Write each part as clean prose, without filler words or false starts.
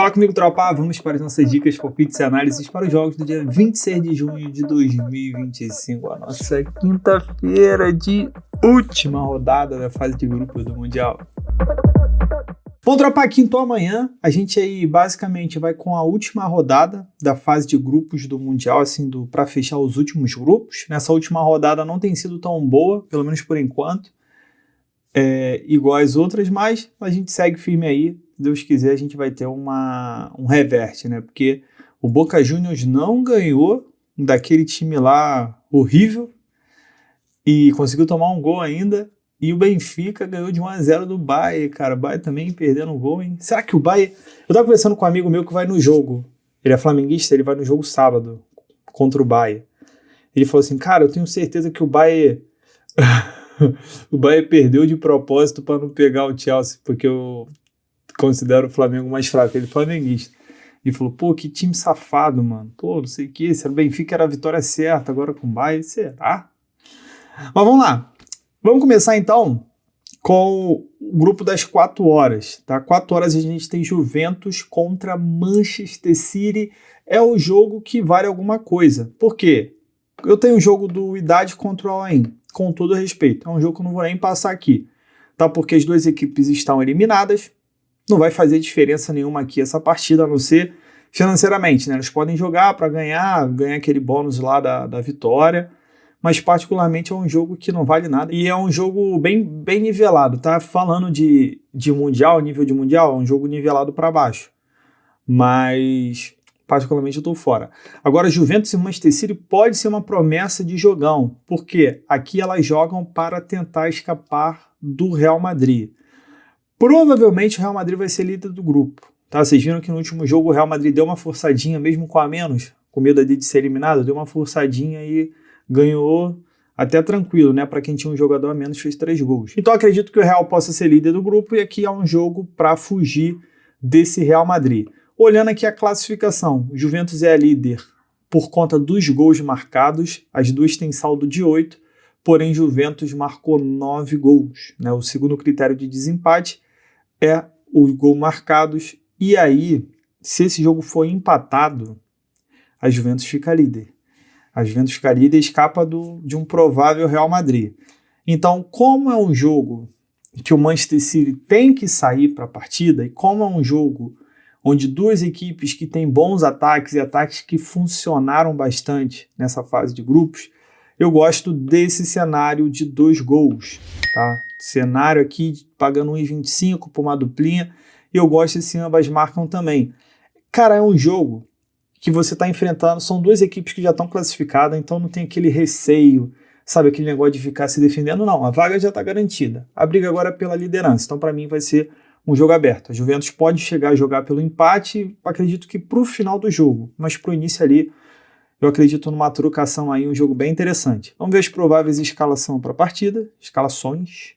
Fala comigo, tropa. Vamos para as nossas dicas, palpites e análises para os jogos do dia 26 de junho de 2025. A nossa quinta-feira de última rodada da fase de grupos do Mundial. Bom, tropa, aqui então amanhã a gente aí basicamente vai com a última rodada da fase de grupos do Mundial, assim, para fechar os últimos grupos. Nessa última rodada não tem sido tão boa, pelo menos por enquanto, igual às outras, mas a gente segue firme aí. Se Deus quiser, a gente vai ter um reverte, né? Porque o Boca Juniors não ganhou daquele time lá horrível e conseguiu tomar um gol ainda. E o Benfica ganhou de 1-0 do Bayern, cara. O Bayern também perdendo um gol, hein? Será que o Bayern... Eu tava conversando com um amigo meu que vai no jogo. Ele é flamenguista, ele vai no jogo sábado contra o Bayern. Ele falou assim, cara, eu tenho certeza que o Bayern... o Bayern perdeu de propósito para não pegar o Chelsea, porque eu considero o Flamengo mais fraco. Ele é flamenguista. Ele falou, pô, que time safado, mano. Pô, não sei o que. Se o Benfica era a vitória certa, agora com o Bayern, será? Mas vamos lá. Vamos começar então com o grupo das 4 horas. Tá? 4 horas a gente tem Juventus contra Manchester City. É o jogo que vale alguma coisa. Por quê? Eu tenho o jogo do Idade contra o Al-Ain, com todo respeito. É um jogo que eu não vou nem passar aqui. Tá? Porque as duas equipes estão eliminadas. Não vai fazer diferença nenhuma aqui essa partida, a não ser financeiramente. Né? Eles podem jogar para ganhar aquele bônus lá da vitória. Mas particularmente é um jogo que não vale nada e é um jogo bem nivelado, tá? Falando de mundial, nível de mundial, é um jogo nivelado para baixo, mas particularmente eu tô fora. Agora, Juventus e Manchester City pode ser uma promessa de jogão, porque aqui elas jogam para tentar escapar do Real Madrid. Provavelmente o Real Madrid vai ser líder do grupo, tá? Vocês viram que no último jogo o Real Madrid deu uma forçadinha, mesmo com a menos, com medo de ser eliminado, deu uma forçadinha e ganhou até tranquilo, né? Para quem tinha um jogador a menos, fez 3 gols. Então acredito que o Real possa ser líder do grupo e aqui é um jogo para fugir desse Real Madrid. Olhando aqui a classificação, o Juventus é a líder por conta dos gols marcados, as duas têm saldo de 8, porém Juventus marcou 9 gols. Né? O segundo critério de desempate é os gols marcados e aí, se esse jogo for empatado, a Juventus fica líder. A Juventus fica líder e escapa de um provável Real Madrid. Então, como é um jogo que o Manchester City tem que sair para a partida, e como é um jogo onde duas equipes que têm bons ataques e ataques que funcionaram bastante nessa fase de grupos, eu gosto desse cenário de 2 gols. Tá? Cenário aqui pagando 1,25 por uma duplinha, e eu gosto se ambas marcam também. Cara, é um jogo que você está enfrentando, são duas equipes que já estão classificadas, então não tem aquele receio, sabe, aquele negócio de ficar se defendendo, não, a vaga já está garantida. A briga agora é pela liderança, então para mim vai ser um jogo aberto. A Juventus pode chegar a jogar pelo empate, acredito que para o final do jogo, mas para o início ali, eu acredito numa trocação aí, um jogo bem interessante. Vamos ver as prováveis escalações para a partida, escalações.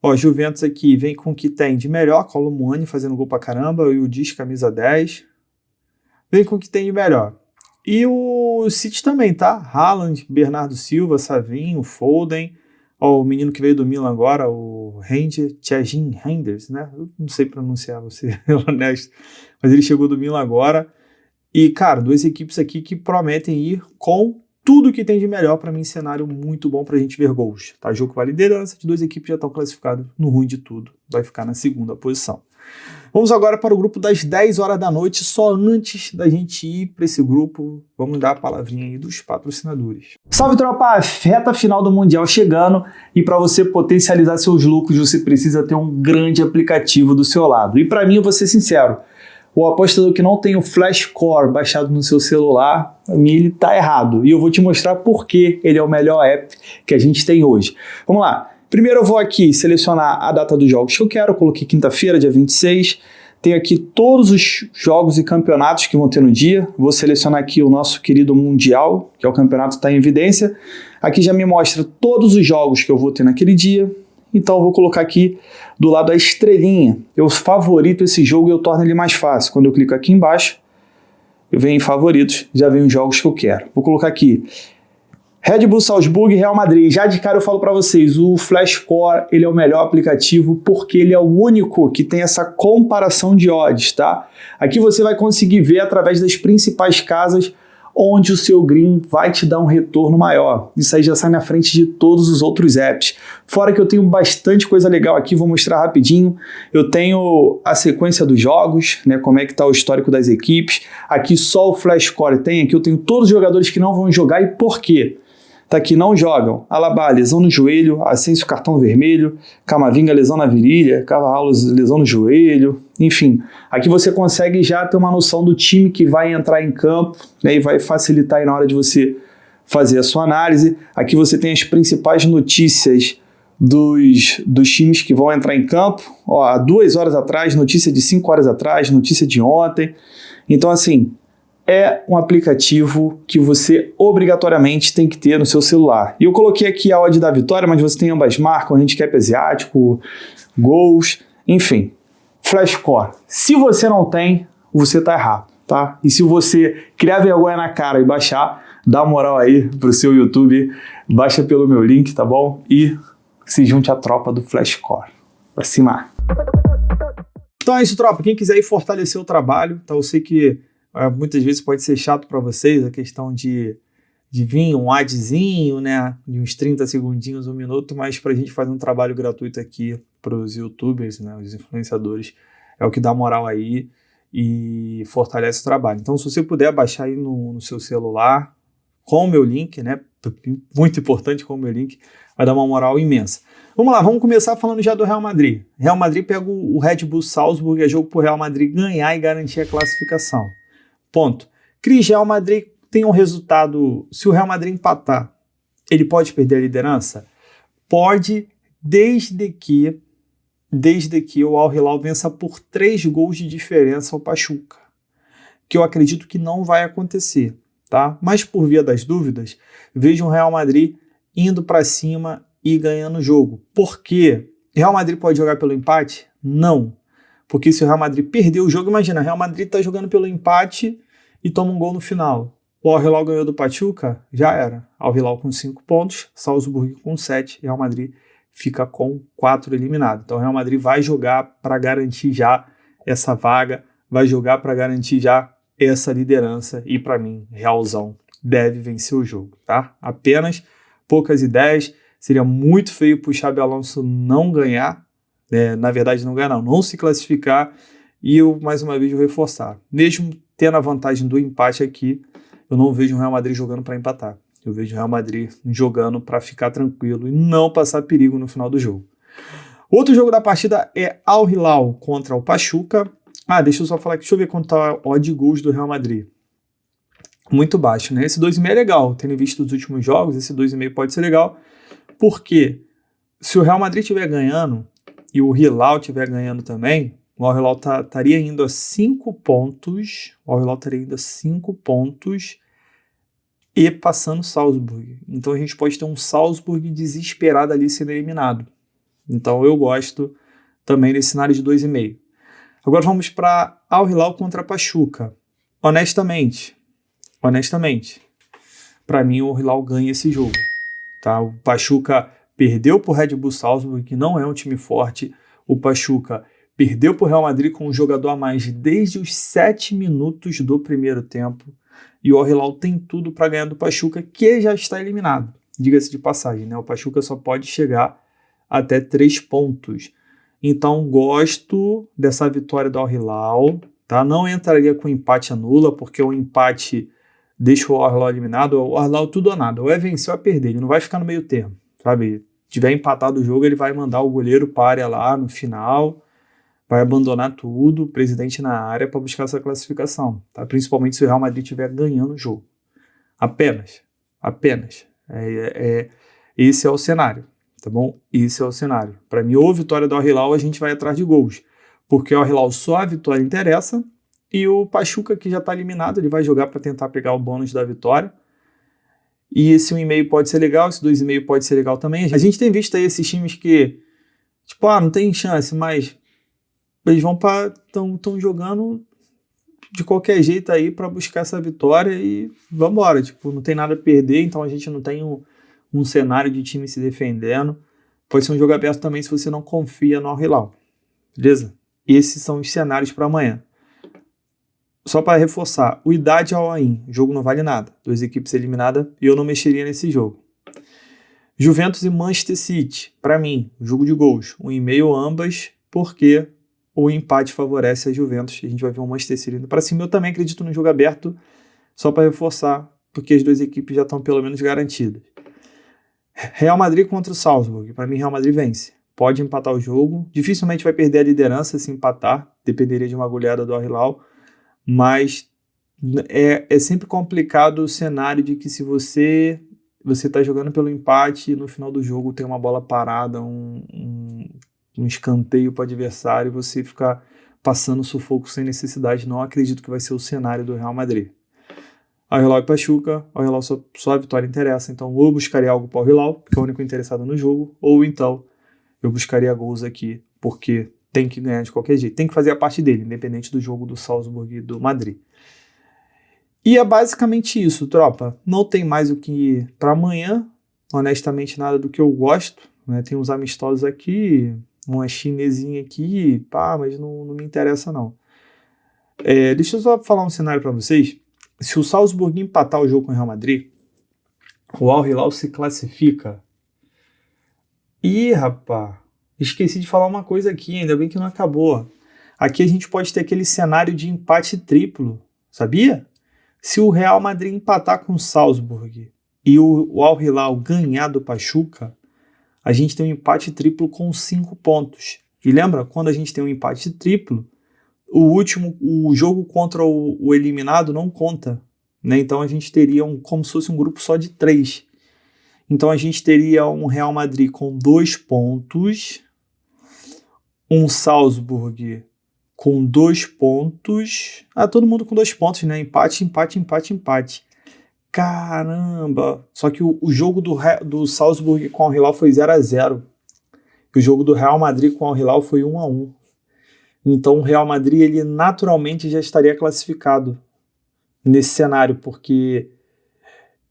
Ó, Juventus aqui vem com o que tem de melhor, Kolo Muani fazendo gol pra caramba, o Diz camisa 10, vem com o que tem de melhor. E o City também, tá? Haaland, Bernardo Silva, Savinho, Foden, ó, o menino que veio do Milan agora, o Tjajin Reinders, né? Eu não sei pronunciar, vou ser honesto, mas ele chegou do Milan agora. E, cara, duas equipes aqui que prometem ir com tudo que tem de melhor. Para mim, cenário muito bom pra gente ver gols. Tá? Jogo vale liderança, de duas equipes já estão classificadas no ruim de tudo. Vai ficar na segunda posição. Vamos agora para o grupo das 10 horas da noite. Só antes da gente ir para esse grupo, vamos dar a palavrinha aí dos patrocinadores. Salve, tropa! Reta final do Mundial chegando e para você potencializar seus lucros, você precisa ter um grande aplicativo do seu lado. E para mim, eu vou ser sincero, o apostador que não tem o Flashcore baixado no seu celular, para mim ele está errado. E eu vou te mostrar por que ele é o melhor app que a gente tem hoje. Vamos lá. Primeiro eu vou aqui selecionar a data dos jogos que eu quero, eu coloquei quinta-feira, dia 26, tem aqui todos os jogos e campeonatos que vão ter no dia, vou selecionar aqui o nosso querido Mundial, que é o campeonato que está em evidência, aqui já me mostra todos os jogos que eu vou ter naquele dia, então eu vou colocar aqui do lado a estrelinha, eu favorito esse jogo e eu torno ele mais fácil, quando eu clico aqui embaixo, eu venho em favoritos, já vem os jogos que eu quero, vou colocar aqui Red Bull Salzburg e Real Madrid. Já de cara eu falo para vocês, o Flashcore ele é o melhor aplicativo porque ele é o único que tem essa comparação de odds, tá? Aqui você vai conseguir ver através das principais casas onde o seu green vai te dar um retorno maior. Isso aí já sai na frente de todos os outros apps. Fora que eu tenho bastante coisa legal aqui, vou mostrar rapidinho. Eu tenho a sequência dos jogos, né, como é que está o histórico das equipes. Aqui só o Flashcore tem, aqui eu tenho todos os jogadores que não vão jogar e por quê. Tá aqui, não jogam. Alaba, lesão no joelho. Asensio, cartão vermelho. Camavinga, lesão na virilha. Carvalho, lesão no joelho. Enfim, aqui você consegue já ter uma noção do time que vai entrar em campo, né, e vai facilitar aí na hora de você fazer a sua análise. Aqui você tem as principais notícias dos times que vão entrar em campo. Ó, há 2 horas atrás, notícia de 5 horas atrás, notícia de ontem. Então, assim, é um aplicativo que você obrigatoriamente tem que ter no seu celular. E eu coloquei aqui a odd da vitória, mas você tem ambas marcas, handicap asiático, gols, enfim. Flashcore. Se você não tem, você tá errado, tá? E se você criar vergonha na cara e baixar, dá moral aí pro seu YouTube, baixa pelo meu link, tá bom? E se junte à tropa do Flashcore. Pra cima! Então é isso, tropa. Quem quiser ir fortalecer o trabalho, tá? Eu sei que muitas vezes pode ser chato para vocês a questão de vir um adzinho, né, de uns 30 segundinhos, 1 minuto, mas para a gente fazer um trabalho gratuito aqui para os youtubers, né, os influenciadores, é o que dá moral aí e fortalece o trabalho. Então, se você puder baixar aí no seu celular com o meu link, né, muito importante com o meu link, vai dar uma moral imensa. Vamos lá, vamos começar falando já do Real Madrid. Real Madrid pega o Red Bull Salzburg, é jogo para o Real Madrid ganhar e garantir a classificação. Ponto. Cris, Real Madrid tem um resultado. Se o Real Madrid empatar, ele pode perder a liderança? Pode, desde que o Al Hilal vença por 3 gols de diferença ao Pachuca, que eu acredito que não vai acontecer, tá? Mas por via das dúvidas, vejo o Real Madrid indo para cima e ganhando o jogo. Por quê? Real Madrid pode jogar pelo empate? Não. Porque se o Real Madrid perder o jogo, imagina, o Real Madrid está jogando pelo empate e toma um gol no final. O Al Hilal ganhou do Pachuca, já era. Al Hilal com 5 pontos, Salzburg com 7, Real Madrid fica com 4 eliminados. Então o Real Madrid vai jogar para garantir já essa vaga, vai jogar para garantir já essa liderança e para mim, Realzão deve vencer o jogo, tá? Apenas poucas ideias, seria muito feio para o Xabi Alonso não ganhar, na verdade não ganhar não se classificar e eu mais uma vez vou reforçar, mesmo tendo a vantagem do empate aqui, eu não vejo o Real Madrid jogando para empatar. Eu vejo o Real Madrid jogando para ficar tranquilo e não passar perigo no final do jogo. Outro jogo da partida é Al Hilal contra o Pachuca. Deixa eu só falar aqui, deixa eu ver quanto tá a odd de gols do Real Madrid. Muito baixo, né? Esse 2,5 é legal. Tendo visto os últimos jogos, esse 2,5 pode ser legal. Porque se o Real Madrid estiver ganhando e o Hilal estiver ganhando também, o Al Hilal estaria indo a 5 pontos. O Al Hilal estaria indo a 5 pontos e passando o Salzburg. Então a gente pode ter um Salzburg desesperado ali sendo eliminado. Então eu gosto também desse cenário de 2,5. Agora vamos para Al Hilal contra Pachuca. Honestamente, para mim o Al Hilal ganha esse jogo. Tá? O Pachuca perdeu para o Red Bull Salzburg, que não é um time forte. O Pachuca perdeu para o Real Madrid com um jogador a mais desde os 7 minutos do primeiro tempo. E o Al Hilal tem tudo para ganhar do Pachuca, que já está eliminado. Diga-se de passagem, né? O Pachuca só pode chegar até 3 pontos. Então, gosto dessa vitória do Al Hilal. Tá? Não entraria com empate anula, porque o empate deixa o Al Hilal eliminado. O Al Hilal tudo ou nada. Ou é vencer ou é perder. Ele não vai ficar no meio termo. Sabe? Se tiver empatado o jogo, ele vai mandar o goleiro para a área lá no final. Vai abandonar tudo, o presidente na área, para buscar essa classificação. Tá? Principalmente se o Real Madrid estiver ganhando o jogo. Apenas. Esse é o cenário. Tá bom? Esse é o cenário. Para mim, ou vitória do Al Hilal, a gente vai atrás de gols. Porque o Al Hilal só a vitória interessa. E o Pachuca, que já está eliminado, ele vai jogar para tentar pegar o bônus da vitória. E esse 1,5 pode ser legal, esse 2,5 pode ser legal também. A gente tem visto aí esses times que, tipo, não tem chance, mas eles vão para... estão jogando de qualquer jeito aí para buscar essa vitória e vambora. Tipo, não tem nada a perder, então a gente não tem um cenário de time se defendendo. Pode ser um jogo aberto também se você não confia no Al Hilal. Beleza? Esses são os cenários para amanhã. Só para reforçar, o Wydad e Al Ain, o jogo não vale nada. 2 equipes eliminadas e eu não mexeria nesse jogo. Juventus e Manchester City, para mim, jogo de gols, 1,5 ambas, porque o empate favorece a Juventus. A gente vai ver o Manchester City indo para cima. Eu também acredito no jogo aberto, só para reforçar, porque as 2 equipes já estão pelo menos garantidas. Real Madrid contra o Salzburg, para mim Real Madrid vence. Pode empatar o jogo, dificilmente vai perder a liderança se empatar, dependeria de uma goleada do Al Hilal. Mas é sempre complicado o cenário de que se você está jogando pelo empate e no final do jogo tem uma bola parada, um escanteio para o adversário e você ficar passando sufoco sem necessidade. Não acredito que vai ser o cenário do Real Madrid. Al Hilal e Pachuca, Al Hilal só a vitória interessa, então ou eu buscaria algo para o Al Hilal, porque é o único interessado no jogo, ou então eu buscaria gols aqui, porque tem que ganhar de qualquer jeito. Tem que fazer a parte dele, independente do jogo do Salzburg e do Madrid. E é basicamente isso, tropa. Não tem mais o que para amanhã. Honestamente, nada do que eu gosto. Né? Tem uns amistosos aqui, uma chinesinha aqui, mas não me interessa não. Deixa eu só falar um cenário para vocês. Se o Salzburg empatar o jogo com o Real Madrid, o Al Hilal se classifica. Ih, rapaz. Esqueci de falar uma coisa aqui, ainda bem que não acabou. Aqui a gente pode ter aquele cenário de empate triplo, sabia? Se o Real Madrid empatar com o Salzburg e o Al Hilal ganhar do Pachuca, a gente tem um empate triplo com 5 pontos. E lembra, quando a gente tem um empate triplo, o jogo contra o eliminado não conta. Né? Então a gente teria como se fosse um grupo só de 3. Então a gente teria um Real Madrid com 2 pontos, um Salzburg com 2 pontos. Todo mundo com 2 pontos, né? Empate. Caramba! Só que o jogo do Salzburg com o Al Hilal foi 0-0. E o jogo do Real Madrid com o Al Hilal foi 1-1. Então o Real Madrid ele naturalmente já estaria classificado nesse cenário, porque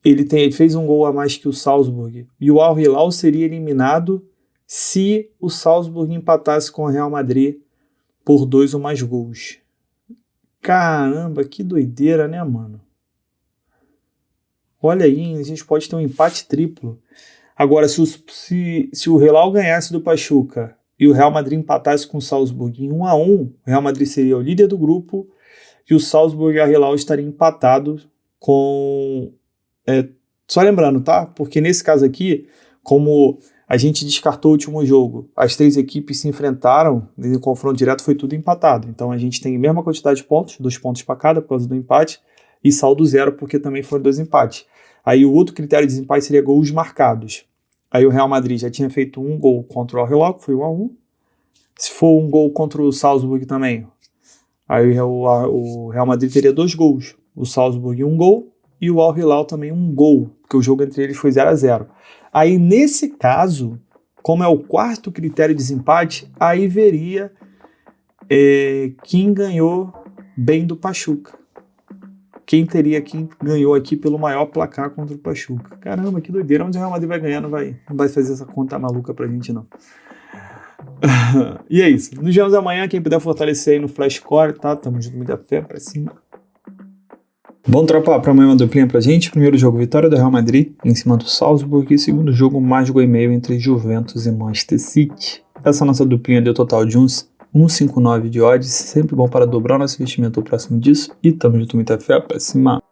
ele fez um gol a mais que o Salzburg. E o Al Hilal seria eliminado se o Salzburg empatasse com o Real Madrid por 2 ou mais gols. Caramba, que doideira, né, mano? Olha aí, a gente pode ter um empate triplo. Agora, se o Hilal ganhasse do Pachuca e o Real Madrid empatasse com o Salzburg em 1-1, o Real Madrid seria o líder do grupo e o Salzburg e o Hilal estariam empatados com... só lembrando, tá? Porque nesse caso aqui, como a gente descartou o último jogo, as 3 equipes se enfrentaram, no confronto direto foi tudo empatado. Então a gente tem a mesma quantidade de pontos, 2 pontos para cada por causa do empate, e saldo 0 porque também foram 2 empates. Aí o outro critério de desempate seria gols marcados. Aí o Real Madrid já tinha feito 1 gol contra o Al Hilal, que foi 1-1. Se for 1 gol contra o Salzburg também, aí o Real Madrid teria 2 gols. O Salzburg 1 gol e o Al Hilal também 1 gol, porque o jogo entre eles foi 0-0. Aí nesse caso, como é o 4º critério de desempate, aí veria quem ganhou bem do Pachuca. Quem ganhou aqui pelo maior placar contra o Pachuca. Caramba, que doideira. Onde o Real Madrid vai ganhar, não vai fazer essa conta maluca pra gente, não. E é isso. Nos vemos amanhã. Quem puder fortalecer aí no Flashcore, tá? Tamo junto, muita fé pra cima. Bom, tropa, pra amanhã uma duplinha pra gente. Primeiro jogo, vitória do Real Madrid em cima do Salzburg. E segundo jogo, mais gol e meio entre Juventus e Manchester City. Essa nossa duplinha deu total de 1,59 de odds. Sempre bom para dobrar o nosso investimento próximo disso. E tamo junto, muita fé pra cima.